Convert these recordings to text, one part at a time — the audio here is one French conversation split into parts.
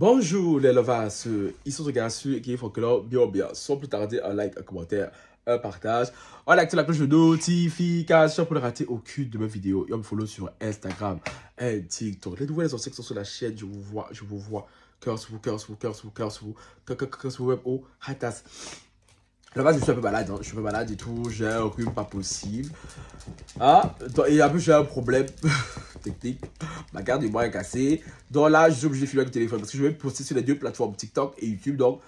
Bonjour les lovers, ici on regarde sur qui faut que l'on bien, sans plus tarder, un like, un commentaire, un partage. On active la cloche de notification pour ne rater aucune de mes vidéos. Et on me follow sur Instagram et TikTok. Les nouvelles inscrits sont sur la chaîne, je vous vois. Cœur sur vous, oh, hatas. Là-bas, je suis un peu malade, hein. Je suis un peu malade et tout, j'ai un rhume pas possible. Ah, et en plus, j'ai un problème technique. Ma carte de mémoire est cassée. Donc là, je suis obligé de filmer avec le téléphone parce que je vais poster sur les deux plateformes, TikTok et YouTube. Donc,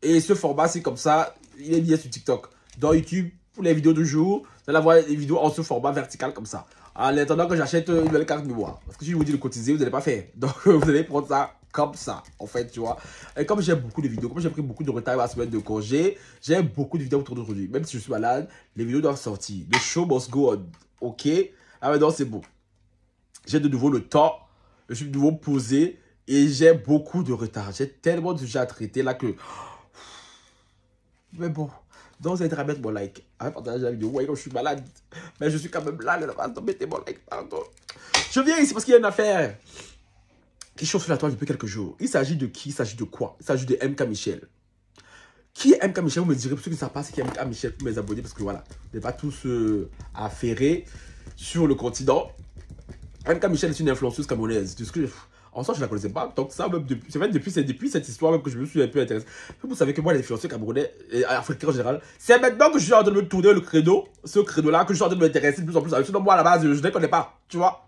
et ce format, c'est comme ça, il est bien sur TikTok. Dans YouTube, pour les vidéos de jour, vous allez avoir les vidéos en ce format vertical comme ça. En attendant que j'achète une nouvelle carte de mémoire. Parce que si je vous dis de cotiser, vous n'allez pas faire. Donc, vous allez prendre ça comme ça, en fait, tu vois. Et comme j'ai beaucoup de vidéos, comme j'ai pris beaucoup de retard à la semaine de congé, j'ai beaucoup de vidéos autour d'aujourd'hui. Même si je suis malade, les vidéos doivent sortir. The show must go on. Ok? Ah, mais non, c'est bon. J'ai de nouveau le temps. Je suis de nouveau posé. Et j'ai beaucoup de retard. J'ai tellement de sujets à traiter là que... Mais bon. Donc, vous allez à mettre mon like. À partager la vidéo. Vous voyez comme je suis malade. Mais je suis quand même là. Donc, mettez mon like. Pardon. Je viens ici parce qu'il y a une affaire qui chauffe sur la toile depuis quelques jours. Il s'agit de qui? Il s'agit de quoi? Il s'agit de MK Michel. Qui est MK Michel? Vous me direz, pour ceux qui ne savent pas, c'est qui est MK Michel pour mes abonnés, parce que voilà, vous n'êtes pas tous affairés sur le continent. MK Michel est une influenceuse camerounaise. En soi, je ne la connaissais pas. Donc ça, même depuis cette histoire même que je me suis un peu intéressé. Vous savez que moi, les influenceurs camerounais, et africains en général, c'est maintenant que je suis en train de me tourner le credo, ce credo-là, que je suis en train de m'intéresser de plus en plus. Sinon, moi, à la base, je ne les connais pas, tu vois.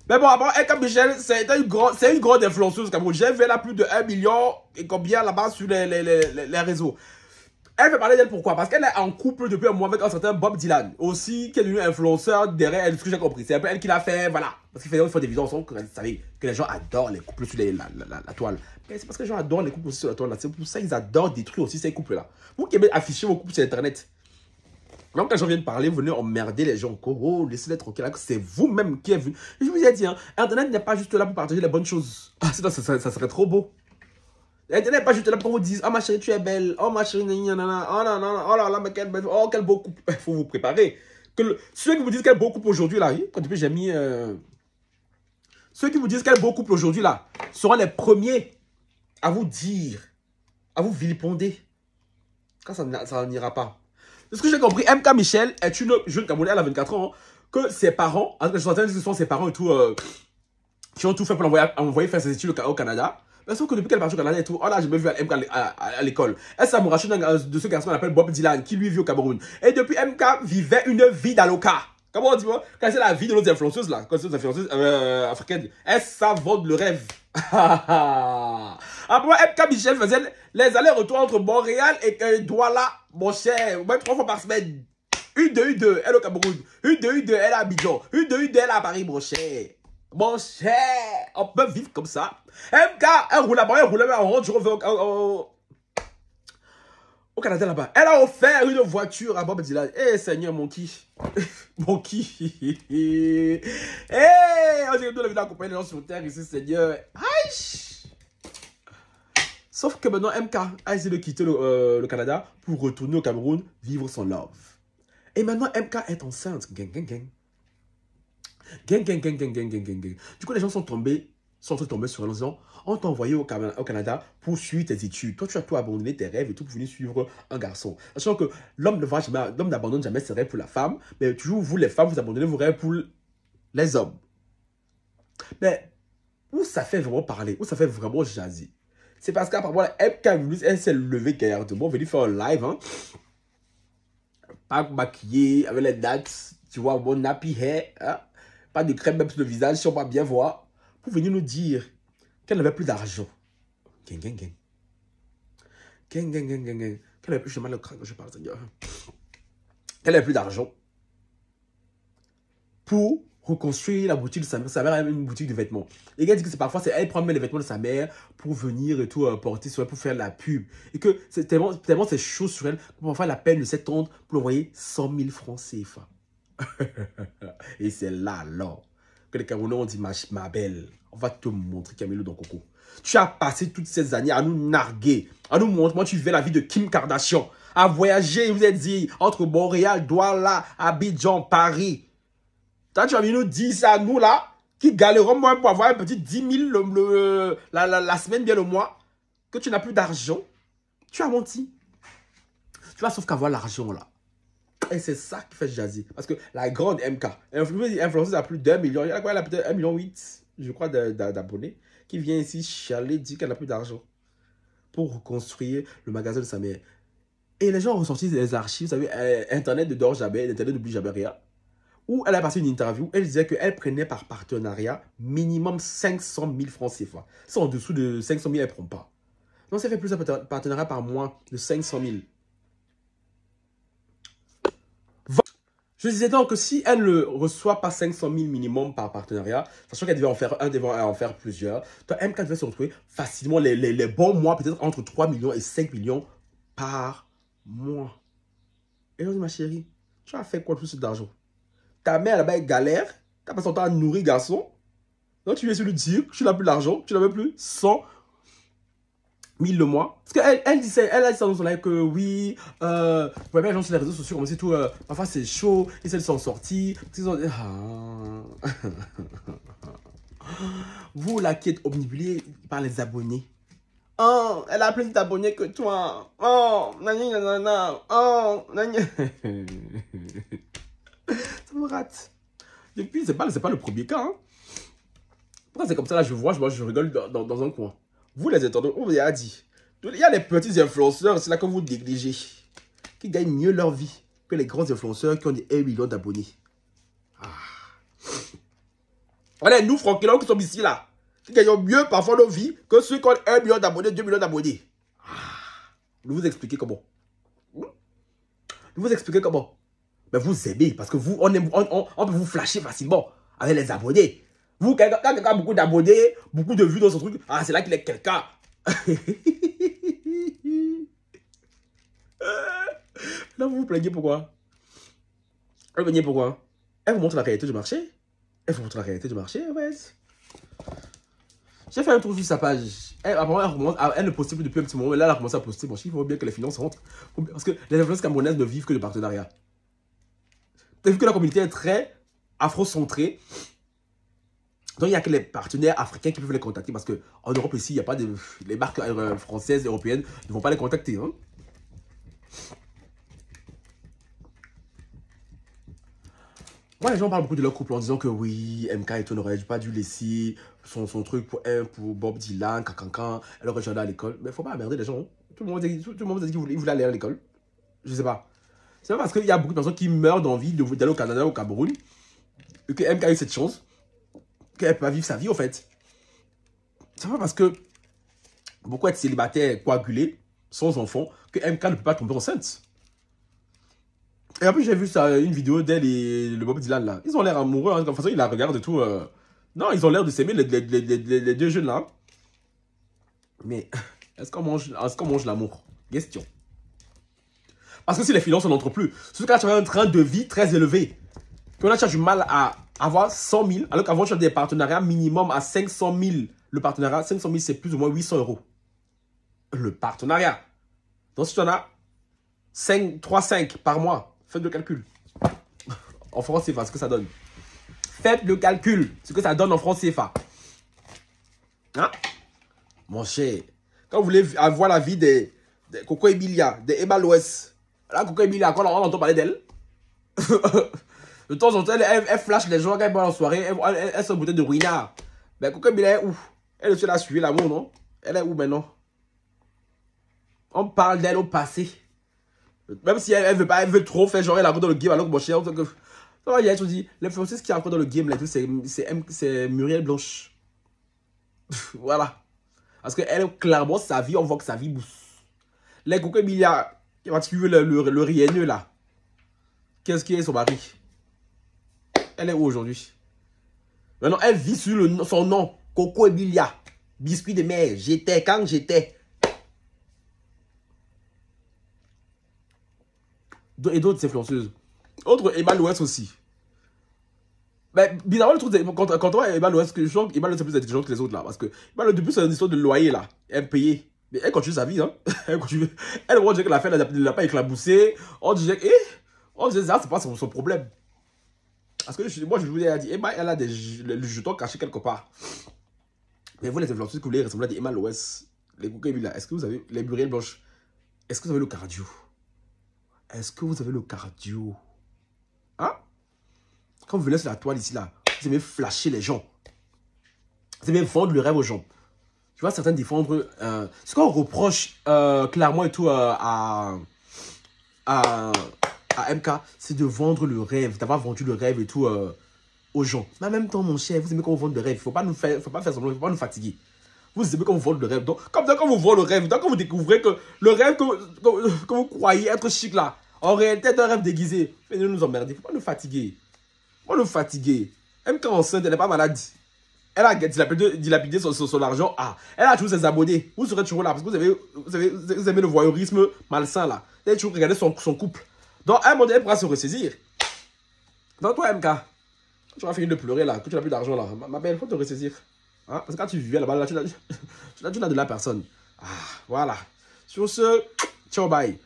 Mais bon, avant, MK Michel, c'est une grande influenceuse Cameroun. J'ai vu là plus de 1 million et combien là-bas sur les réseaux. Elle veut parler d'elle pourquoi? Parce qu'elle est en couple depuis un mois avec un certain Bob Dylan. Aussi, qui est devenu influenceur derrière elle, ce que j'ai compris. C'est un peu elle qui l'a fait, voilà. Parce qu'il fait des vidéos ensemble, vous savez, que les gens adorent les couples sur la toile. Mais c'est parce que les gens adorent les couples aussi sur la toile. C'est pour ça qu'ils adorent détruire aussi ces couples-là. Vous qui aimez afficher vos couples sur Internet. Même quand les gens viennent parler, vous venez emmerder les gens. Oh, laissez-les tranquilles. C'est vous-même qui êtes venu. Je vous ai dit, hein, Internet n'est pas juste là pour partager les bonnes choses. Ah, sinon, ça serait trop beau. Internet n'est pas juste là pour vous dire, oh ma chérie, tu es belle. Oh ma chérie, nanana. Oh non, non, oh là là, mais quel belle. Oh, quel beau couple. Il faut vous préparer. Ceux qui vous disent quel beau couple aujourd'hui, là, quand depuis j'ai mis. Ceux qui vous disent quel beau couple aujourd'hui, là, seront les premiers à vous dire, à vous vilipender. Quand ça n'ira pas. De ce que j'ai compris, MK Michel est une jeune Camerounaise, elle a 24 ans, que ses parents, je suis en train de dire que ce sont ses parents et tout, qui ont tout fait pour l'envoyer faire ses études au Canada. Mais sauf que depuis qu'elle est partie au Canada et tout, oh là, j'ai même vu MK à l'école. Elle s'amourache de ce garçon qu'on appelle Bob Dylan, qui lui vit au Cameroun. Et depuis, MK vivait une vie d'aloca. Comment on dit, moi? Quand c'est la vie de l'autre influenceuse, là, quand c'est l'autre influenceuse africaine, elle savonne le rêve. Après, MK Michel faisait les allers-retours entre Montréal et Douala, mon cher, même 3 fois par semaine. Une de U2, elle au Cameroun. Une de U2, elle à Abidjan. Une de U2, elle à Paris, mon cher. Mon cher, on peut vivre comme ça. MK, elle roule là-bas, elle roule là-bas, on rentre au Canada là-bas. Elle a offert une voiture à Bob Dylan. Eh, Seigneur, mon qui. Mon qui. Eh, on dirait que nous, on a vu accompagner les gens sur terre ici, Seigneur. Aïe. Sauf que maintenant, MK a essayé de quitter le Canada pour retourner au Cameroun, vivre son love. Et maintenant, MK est enceinte. Gang, gang, gang. Gang, gang, gang, gang, gang, gang, gang, gang. Du coup, les gens sont tombés sur elle en disant, on t'a envoyé au Canada pour suivre tes études. Toi, tu as tout abandonné, tes rêves et tout pour venir suivre un garçon. Sachant que l'homme n'abandonne jamais ses rêves pour la femme, mais toujours, vous, les femmes, vous abandonnez vos rêves pour les hommes. Mais où ça fait vraiment parler, où ça fait vraiment jaser, c'est parce qu'après moi, elle s'est levée derrière de moi, venir faire un live, hein. Pas maquillée, avec les dates, tu vois, bon nappy hair, hein. Pas de crème même sur le visage, si on va bien voir, pour venir nous dire qu'elle n'avait plus d'argent. Gang, gang, gang. Gang, gang, gang, gang, gang. Qu'elle n'avait plus, j'ai mal au crâne quand je parle, Seigneur. Qu'elle n'avait plus d'argent pour reconstruire la boutique de sa mère. Sa mère a une boutique de vêtements. Et elle dit que parfois, elle prend même les vêtements de sa mère pour venir et tout porter sur elle, pour faire la pub. Et que c'est tellement c'est chaud sur elle, que parfois, elle a peine de s'étendre pour envoyer 100 000 francs CFA. Et c'est là, alors, que les Camerounais ont dit, ma belle, on va te montrer Camilo dans Coco. Tu as passé toutes ces années à nous narguer, à nous montrer comment tu vivais la vie de Kim Kardashian, à voyager, vous êtes dit, entre Montréal, Douala, Abidjan, Paris. Toi, tu as venu nous dire ça à nous, là, qui galeront moins pour avoir un petit 10 000 la semaine, bien le mois, que tu n'as plus d'argent, tu as menti. Tu vas sauf qu'avoir l'argent là. Et c'est ça qui fait jaser. Parce que la grande MK, influenceuse à plus d'1 million, elle a peut-être 1,8 million, je crois, d'abonnés, qui vient ici chialer, dit qu'elle n'a plus d'argent pour reconstruire le magasin de sa mère. Et les gens ont ressorti des archives, vous savez, Internet ne dort jamais, Internet n'oublie jamais rien. Où elle a passé une interview, elle disait qu'elle prenait par partenariat minimum 500 000 francs CFA. C'est en dessous de 500 000, elle ne prend pas. Donc, ça fait plus de partenariat par mois de 500 000. Je disais donc que si elle ne reçoit pas 500 000 minimum par partenariat, sachant qu'elle devait en faire un, devait en faire plusieurs, toi, MK devait se retrouver facilement les bons mois, peut-être entre 3 millions et 5 millions par mois. Et je dis, ma chérie, tu as fait quoi de plus d'argent? Ta mère là-bas elle galère, tu as passé ton temps à nourrir garçon. Donc tu viens sur lui dire que tu n'as plus d'argent, tu n'as même plus 100 000 le mois. Parce qu'elle a dit ça dans son live que oui, pour les gens sur les réseaux sociaux, comme c'est tout, parfois c'est chaud, ils essaient de s'en sortir. Vous là qui êtes obnubilé par les abonnés. Oh, elle a plus d'abonnés que toi. Oh, nanana, oh, nanana. Ça me rate. Depuis, c'est pas le premier cas. Hein. Pourquoi c'est comme ça là, je rigole dans un coin. Vous les étendez, on vous a dit. Il y a les petits influenceurs, c'est là que vous négligez. Qui gagnent mieux leur vie que les grands influenceurs qui ont des 1 million d'abonnés. Ah. Voilà, nous, franquilons qui sommes ici là. Qui gagnons mieux parfois nos vies que ceux qui ont 1 million d'abonnés, 2 millions d'abonnés. Ah. Je vais vous expliquer comment. Je vais vous expliquer comment. Mais vous aimez, parce que vous, on peut vous flasher facilement avec les abonnés. Vous, quand quelqu'un a beaucoup d'abonnés, beaucoup de vues dans son truc, ah, c'est là qu'il est quelqu'un. Là, vous vous plaignez pourquoi? Vous plaignez pourquoi? Elle vous montre la réalité du marché. Elle vous montre la réalité du marché, en fait. J'ai fait un tour sur sa page. Elle ne postait plus depuis un petit moment, mais là, elle a commencé à poster. Bon, il faut bien que les finances rentrent. Parce que les influenceuses camerounaises ne vivent que de partenariat. Tu as vu que la communauté est très afro-centrée. Donc, il n'y a que les partenaires africains qui peuvent les contacter. Parce qu'en Europe, ici, il n'y a pas de... Les marques françaises, européennes ne vont pas les contacter. Hein. Moi, les gens parlent beaucoup de leur couple en disant que oui, MK et tout n'aurait pas dû laisser son truc pour Bob Dylan, cancan, elle aurait jamais à l'école. Mais il ne faut pas emmerder les gens. Hein. Tout le monde a dit qu'il voulait aller à l'école. Je ne sais pas. C'est pas parce qu'il y a beaucoup de personnes qui meurent d'envie d'aller au Canada, au Cameroun, et que MK a eu cette chance, qu'elle peut pas vivre sa vie, en fait. C'est pas parce que beaucoup être célibataire, coagulé, sans enfant, que MK ne peut pas tomber enceinte. Et en plus, j'ai vu ça, une vidéo d'elle et le Bob Dylan, là. Ils ont l'air amoureux, hein. De toute façon, ils la regardent et tout. Non, ils ont l'air de s'aimer, les deux jeunes, là. Mais, est-ce qu'on mange l'amour? Question. Parce que si les finances, on n'entre plus. Surtout quand tu as un train de vie très élevé. Que là, tu as du mal à avoir 100 000, alors qu'avant, tu as des partenariats minimum à 500 000. Le partenariat, 500 000, c'est plus ou moins 800 €. Le partenariat. Donc, si tu en as 3-5 par mois, faites le calcul. En francs CFA, ce que ça donne. Faites le calcul, ce que ça donne en francs CFA. Hein? Mon cher, quand vous voulez avoir la vie des Coco Emilia, des Emma Loès, là, Coco Emilia, quand on entend parler d'elle, de temps en temps, elle flash les gens quand elle va en soirée, elle se bouteille de ruinard. Mais Coco Emilia est où? Elle est là, suivre l'amour, non? Elle est où maintenant? On parle d'elle au passé. Même si elle veut pas, elle veut trop faire genre elle est encore dans le game alors que mon cher. Il y a dit, l'influenceuse qui est encore dans le game là, c'est Muriel Blanche. Voilà. Parce qu'elle, clairement, sa vie, on voit que sa vie bousse. Les Coco Emilia, qui va suivre le rienneux là. Qu'est-ce qui est son mari? Elle est où aujourd'hui? Maintenant, elle vit sur son nom. Coco Emilia. Biscuit de mer. J'étais quand j'étais. Et d'autres influenceuses. Autre Emma Loès aussi. Mais bizarrement, le truc, quand on voit Emma Loès, je sens qu'Emma Loès est plus intelligente que les autres là. Parce que Emma Loès, depuis, c'est une histoire de loyer là. Elle payait. Mais elle continue sa vie, hein. Elle continue. Elle, on dirait que l'affaire ne l'a pas éclaboussé. On disait, ça, c'est pas son problème. Parce que moi, je vous ai dit, Emma, elle a le jeton caché quelque part. Mais vous, les influenceurs que vous voulez ressembler à des Emma Loès, les Google là, est-ce que vous avez les Muriel Blanche? Est-ce que vous avez le cardio? Est-ce que vous avez le cardio? Hein? Quand vous venez sur la toile ici, là, vous aimez flasher les gens. Vous aimez vendre le rêve aux gens. Tu vois, certains défendre. Ce qu'on reproche clairement et tout à MK, c'est de vendre le rêve, d'avoir vendu le rêve et tout aux gens. Mais en même temps, mon cher, vous aimez qu'on vous vende le rêve. Il ne faut pas faire semblant, il ne faut pas nous fatiguer. Vous aimez qu'on vous vende le rêve. Donc, comme ça, quand vous vendez le rêve, quand vous découvrez que le rêve que vous croyez être chic là, en réalité, c'est un rêve déguisé. Venez nous emmerder. Il ne faut pas nous fatiguer. Il faut pas nous fatiguer. MK enceinte, elle n'est pas malade. Elle a dilapidé son argent. Ah, elle a toujours ses abonnés. Vous serez toujours là parce que vous aimez le voyeurisme malsain là. Vous avez toujours regardé son couple. Donc, à un moment donné, elle pourra se ressaisir. Donc, toi, MK, quand tu vas finir de pleurer là, que tu n'as plus d'argent là, ma belle, il faut te ressaisir. Hein? Parce que quand tu vivais là-bas, là, tu n'as de la personne. Ah, voilà. Sur ce, ciao, bye.